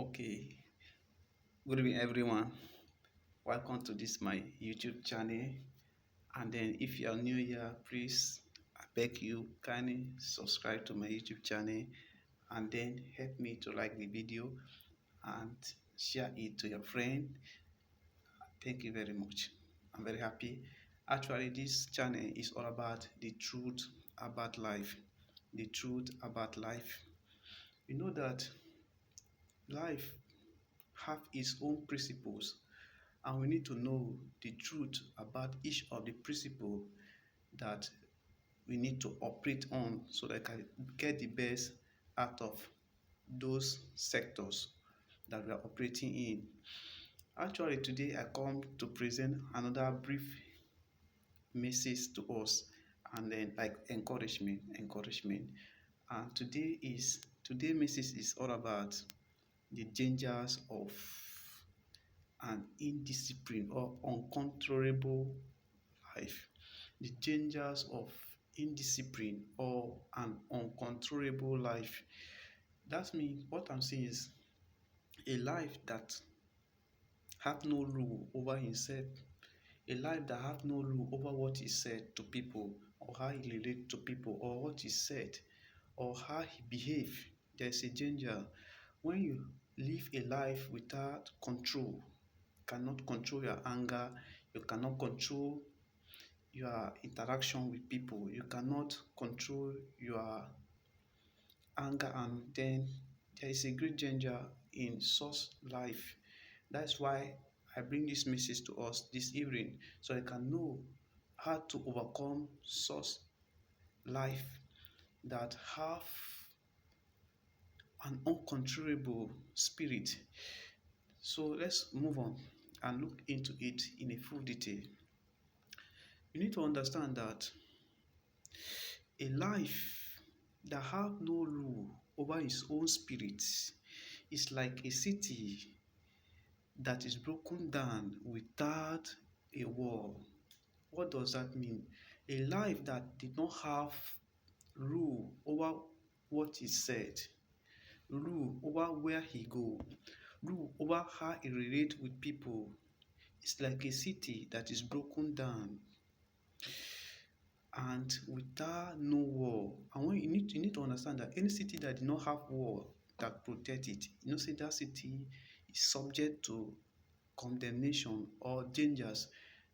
Okay, good evening everyone. Welcome to this my YouTube channel. And then if you are new here, please I beg you kindly subscribe to my YouTube channel and then help me to like the video and share it to your friend. Thank you very much. I'm very happy. Actually, this channel is all about the truth about life. The truth about life. You know that life have its own principles, and we need to know the truth about each of the principle that we need to operate on so that I can get the best out of those sectors that we are operating in. Actually, today I come to present another brief message to us and then like encouragement. And today message is all about the dangers of an indisciplined or uncontrollable life. The dangers of indiscipline or an uncontrollable life. That means what I'm saying is a life that have no rule over himself, a life that have no rule over what is said to people or how he relate to people or what is said or how he behave. There's a danger when you live a life without control. You cannot control your anger, you cannot control your interaction with people, you cannot control your anger, and then there is a great danger in such life. That's why I bring this message to us this evening so I can know how to overcome such life that have an uncontrollable spirit. So let's move on and look into it in a full detail. You need to understand that a life that have no rule over his own spirit is like a city that is broken down without a wall. What does that mean? A life that did not have rule over what he said, rule over where he go, rule over how he relate with people. It's like a city that is broken down and without no wall. And when you need to understand that any city that did not have wall that protect it, say that city is subject to condemnation or dangers.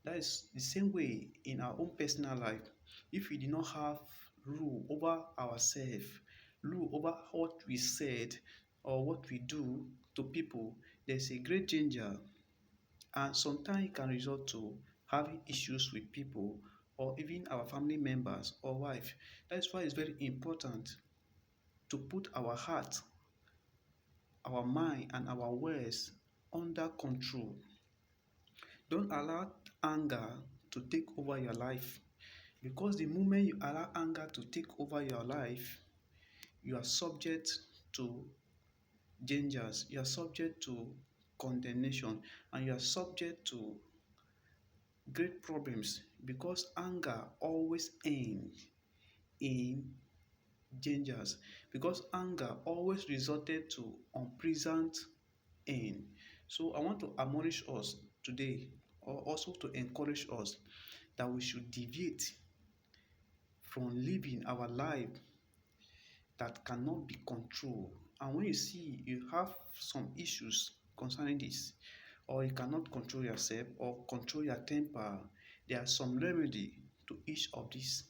That is the same way in our own personal life. If we did not have rule over ourselves, rule over what we said or what we do to people, there's a great danger, and sometimes it can result to having issues with people or even our family members or wife. That's why it's very important to put our heart, our mind, and our words under control. Don't allow anger to take over your life, because the moment you allow anger to take over your life, you are subject to dangers, you are subject to condemnation, and you are subject to great problems, because anger always ends in dangers, because anger always resulted to unpleasant end. So I want to admonish us today, or also to encourage us, that we should deviate from living our life that cannot be controlled. And when you see you have some issues concerning this, or you cannot control yourself or control your temper, there are some remedy to each of these.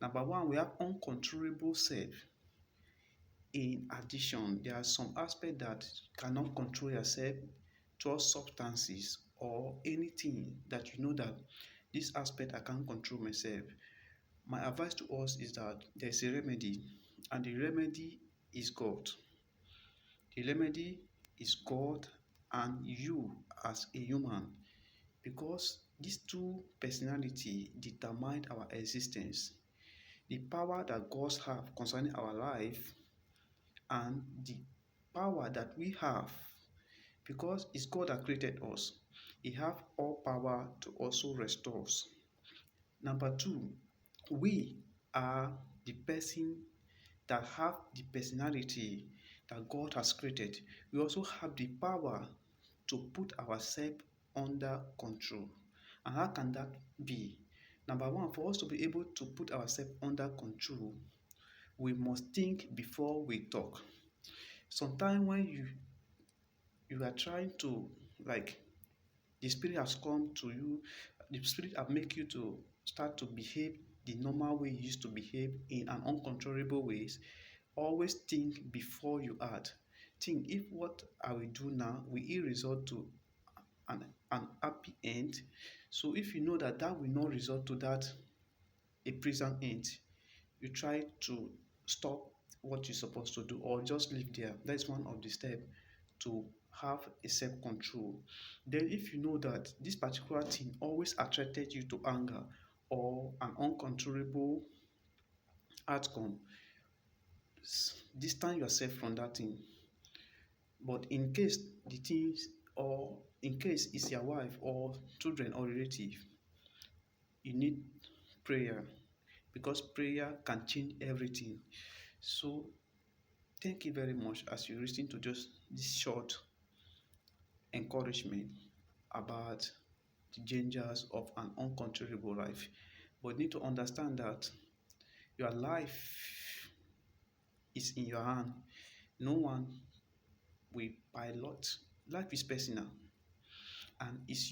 Number one, we have uncontrollable self. In addition, there are some aspects that cannot control yourself towards substances or anything that you know that this aspect I can't control myself. My advice to us is that there's a remedy, and the remedy is God. The remedy is God and you as a human, because these two personality determine our existence. The power that God have concerning our life and the power that we have, because it's God that created us. He have all power to also restore us. Number two, we are the person that have the personality that God has created, we also have the power to put ourselves under control. And how can that be? Number one, for us to be able to put ourselves under control, we must think before we talk. Sometimes when you are trying to, like, the spirit has come to you, the spirit have make you to start to behave the normal way you used to behave in an uncontrollable ways. Always think before you act. Think if what I will do now will it result to an happy end. So if you know that that will not result to that a present end, you try to stop what you're supposed to do or just leave there. That's one of the steps to have a self-control. Then if you know that this particular thing always attracted you to anger or an uncontrollable outcome, distance yourself from that thing. But in case the things, or in case it's your wife or children or relative, you need prayer, because prayer can change everything. So thank you very much as you listen to just this short encouragement about the dangers of an uncontrollable life. But you need to understand that your life is in your hand. No one will pilot. Life is personal and it's